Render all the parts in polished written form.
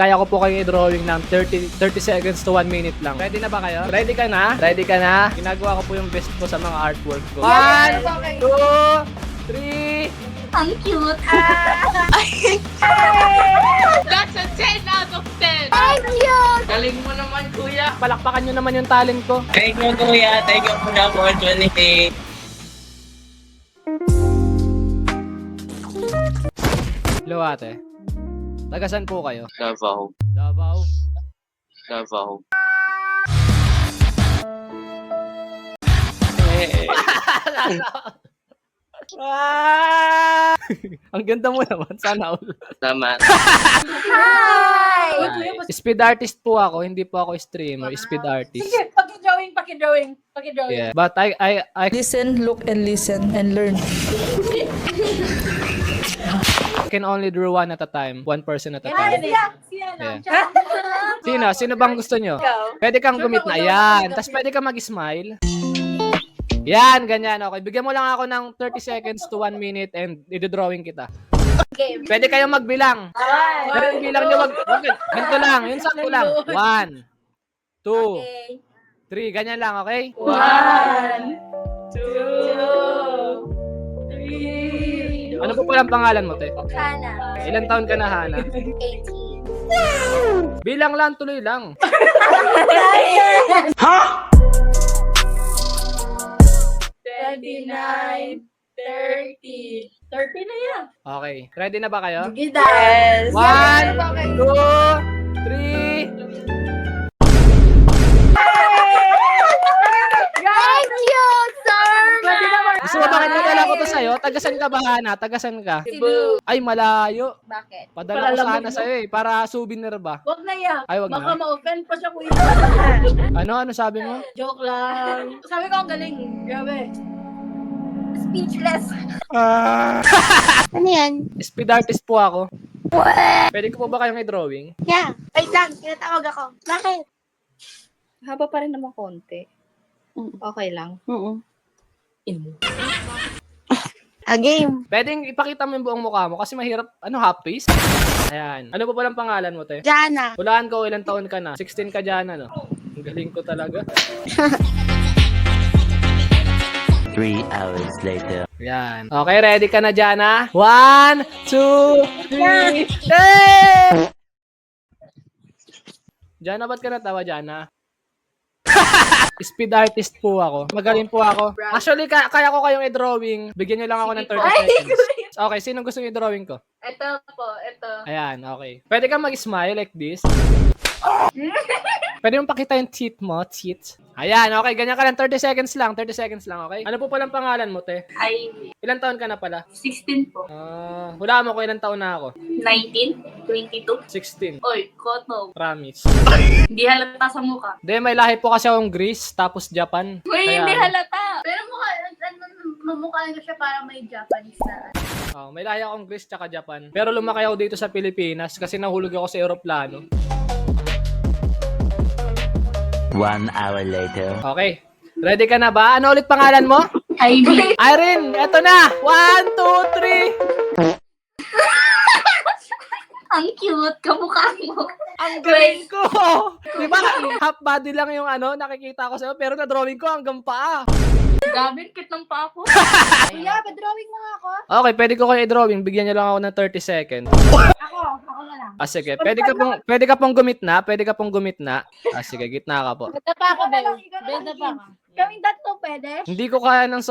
Kaya ko po kayo i-drawing ng 30 seconds to 1 minute lang. Ready na ba kayo? Ready ka na? Ready ka na? Ginagawa ko po yung best ko sa mga artwork ko. 1, 2, 3. Ang cute. That's a 10 out of 10. Thank you. Galing mo naman, kuya. Palakpakan nyo naman yung talent ko. Thank you, kuya. Thank you for the opportunity. Hello ate. Tagasan po kayo? Davao. Davao. Davao. Ah! Ang ganda mo naman. Sana all. Tama. Hi. Speed artist po ako. Hindi po ako streamer. Speed artist. Sige, paki-drawing. Yeah. But I Listen, look, and listen, and learn. can only draw one at a time. One person at a time. Siya lang. Yeah. Sino bang gusto nyo? Pwede kang gumitna. Yan. Tapos pwede kang mag-smile. Yan, ganyan. Okay. Bigyan mo lang ako ng 30 seconds to 1 minute and i-drawing kita. Game. Pwede kayong magbilang. Pero yung bilang nyo ganito lang. Yun sakto lang. 1, 2, 3. Ganyan lang, okay? 1, 2, 3. Ano po palang pangalan mo, te? Hana. Ilan taon ka na, Hana? 18. Bilang lang, tuloy lang. 29, 30. 30 na yan. Okay. Ready na ba kayo? Yes. 1, 2, 3. Thank you, sir. Gusto mo bakit nadala ko to sa'yo? Tagasan ka ba, Hana? Tagasan ka? Cebu. Ay, malayo. Bakit? Padala ko Para sana lamig mo. sa'yo eh. Para souvenir ba? Wag na yan. Ay, wag Baka na. ma-offend pa siya kuya. Ano sabi mo? Joke lang. Sabi ko ang galing. Grabe. Speechless. Ano yan? Speed artist po ako. Pwede ko po ba kayong i-drawing? Yeah. Wait lang, tinatawag ako. Bakit? Haba pa rin naman konti. Okay lang. A game. Pwedeng ipakita mo yung buong mukha mo kasi mahirap, half face? Ayan. Ano po palang pangalan mo, te? Jana. Hulaan ko, ilang taon ka na? 16 ka dyan, ano? Ang galing ko talaga. 3 hours later. Yan. Okay, ready ka na, Jana? 1, 2, 3. Hey! Jana, ba't ka natawa, Jana? Speed artist po ako. Magaling po ako. Actually, kaya ko kayong i-drawing. Bigyan nyo lang ako ng 30 seconds. Okay, sino gusto yung i-drawing ko? Ito po, ito. Ayan, okay. Pwede kang mag-smile like this. Pwede mong pakita yung teeth mo, teeth. Ayan, okay. Ganyan ka lang. 30 seconds lang. 30 seconds lang, okay? Ano po palang pangalan mo, te? Ay, Ilan taon ka na pala? 16 po. Hulaan mo ko ilang taon na ako. 19, 22. 16. Oy, koto. Promise. Hindi halata sa mukha. Hindi, may lahi po kasi akong Greece, tapos Japan. Uy, Kaya- hindi halata. Pero mamukha na siya parang may Japanese na. May lahi akong Greece tsaka Japan. Pero lumaki ako dito sa Pilipinas kasi nahulog ako sa eroplano. 1 hour later. Okay. Ready ka na ba? Ano ulit pangalan mo? Ivy. Irene, eto na! 1, 2, 3! Ang cute. Kamukha mo. Ang galing ko! Di ba? Half body lang yung nakikita ko sa'yo, pero na-drawing ko hanggang paa. Gabi, kit ng pa ako. Kuya, pa-drawing mo nga ako. Okay, pwede ko kayo i-drawing. Bigyan nyo lang ako ng 30 seconds. Ako na lang. Sige. Pwede ka pong gumitna. Pwede ka pong gumitna. Sige, gitna ka po. Benta pa ako, Ikaw na lang, Bel. ikaw na Benta lang. pa ako. Kaming tatlo, pwede? Hindi ko kaya ng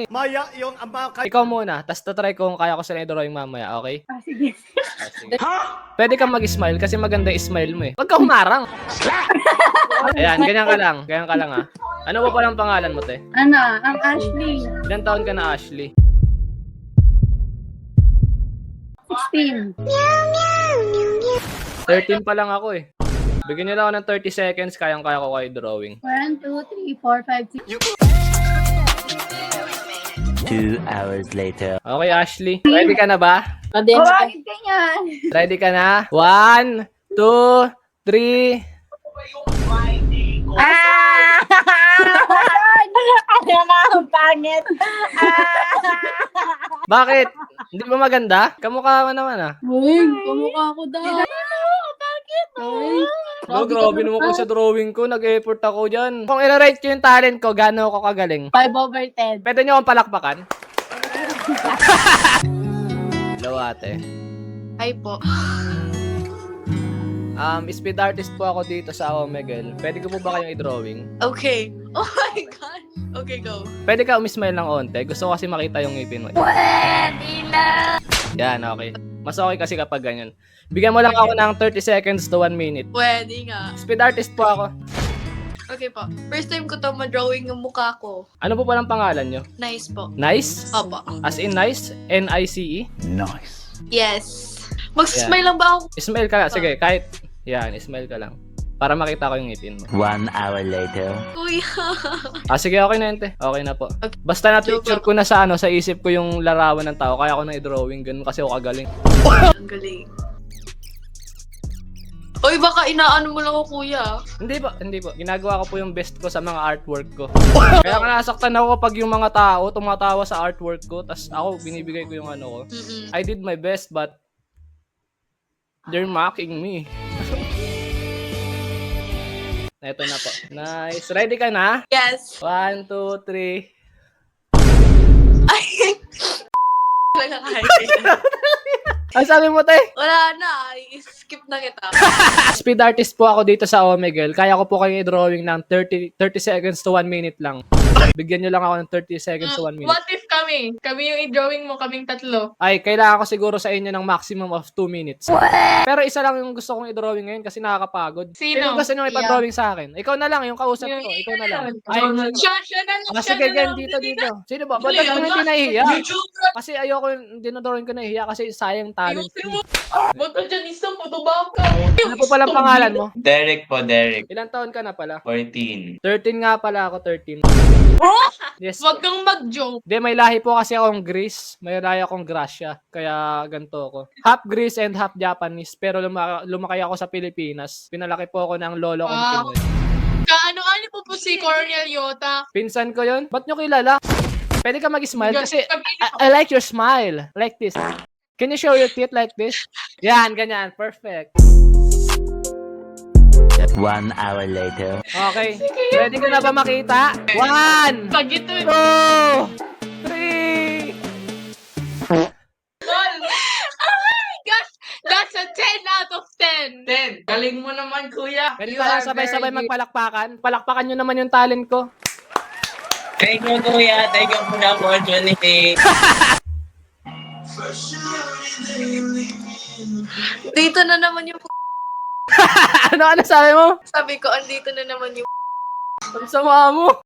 Maya yung Ikaw muna, tapos tatry ko kung kaya ko sila i-drawing mamaya, okay? Sige. Sige. Pwede kang mag-smile kasi maganda yung smile mo eh. Huwag ka humarang. Ayan, ganyan ka lang. Ganyan ka lang ah. Ano ba palang pangalan mo, te? Ano, ang Ashley. Ilan taon ka na, Ashley? 16. 13 pa lang ako eh. Bigyan niyo lang ako ng 30 seconds, kayang-kaya ko kayo drawing. 1, 2, 3, 4, 5, 6. 2 hours later. Okay, Ashley. Ready ka na ba? Bakit ganyan? Ready ka na? 1, 2, 3. Ano na, ang pangit. Bakit? Hindi ba maganda? Kamukha mo naman ah. Uy, kamukha ko daw. Ay, No, grabe naman ko sa drawing ko. Nag-effort ako dyan. Kung i-rate ko yung talent ko, gaano ako kagaling? 5/10. Pwede nyo akong palakpakan? Hello ate. Hi po. Speed artist po ako dito sa Omegle. Pwede ko po ba kayong i-drawing? Okay. Oh my God. Okay, go. Pwede ka umismile ng onte. Gusto ko kasi makita yung ngipin mo. Yan, okay. Mas okay kasi kapag ganyan. Bigyan mo lang ako ng 30 seconds to 1 minute. Pwede nga. Speed artist po ako. Okay po. First time ko to ma-drawing yung mukha ko. Ano po palang pangalan nyo? Nice po. Nice? Opo. As in nice? N-I-C-E? Yes. Mag-smile lang ba ako? Smile ka lang. Sige, kahit... Yan, smile ka lang. Para makita ko yung ngipin mo. 1 hour later. Kuya. Sige, okay na ente. Okay na po. Okay. Basta na-picture ko na sa sa isip ko yung larawan ng tao. Kaya ako na i-drawing. Ganun kasi ako kagaling. Ang galing. Uy, baka inaano mo lang ako, kuya. Hindi po. Ginagawa ko po yung best ko sa mga artwork ko. Kaya nga nasaktan ako kapag yung mga tao tumatawa sa artwork ko. Tas ako, binibigay ko yung ano ko. Mm-mm. I did my best, but they're mocking me. Eto na po. Nice. Ready ka na? Yes. 1, 2, 3. Ay. Wala ka. Ang sabi mo, te? Wala na. I-skip na kita. Speed artist po ako dito sa Omegle. Kaya ko po kayo i-drawing ng 30 seconds to 1 minute lang. Bigyan nyo lang ako ng 30 seconds to 1 minute. What if kami? Kami yung i-drawing mo, kaming tatlo. Ay, kailangan ko siguro sa inyo ng maximum of 2 minutes. Pero isa lang yung gusto kong i-drawing ngayon kasi nakakapagod. Sino? gusto nyo ipa-drawing sa akin? Ikaw na lang, yung kausap ko. Ikaw na lang. Ay, Siya na lang. sige, gan, dito. Sino ba? Ba't ako hindi nahihiya? Kasi ayoko yung dinodrawing ko nahihiya kasi sayang talent. Ba't ka dyan isang patubang ka? Ano po palang pangalan mo? Derek po, Derek. Ilang taon ka na pala? 14. 13 nga pala ako, 13. Yes. Huwag kang mag-joke. Hindi, may lahi po kasi akong Greece. May lahi akong Gracia. Kaya ganito ako. Half Greece and half Japanese. Pero lumaki ako sa Pilipinas. Pinalaki po ako ng lolo kong Wow. Pinoy. Kaano-ano po si Cornel Yota? Pinsan ko yun. Ba't nyo kilala? Pwede ka mag-smile kasi I like your smile. Like this. Can you show your teeth like this? Yan, ganyan. Perfect. 1 hour later. Okay. Ready ka na ba makita? 1, Pag ito, 2, 3. oh my gosh! That's a 10 out of 10. 10. Galing mo naman, kuya. Pwede tayo sabay-sabay magpalakpakan. Palakpakan nyo naman yung talent ko. Thank you, kuya. Thank you for the opportunity. Dito na naman yung Ano sabi mo? sabi ko, andito na naman yung Ang sama mo.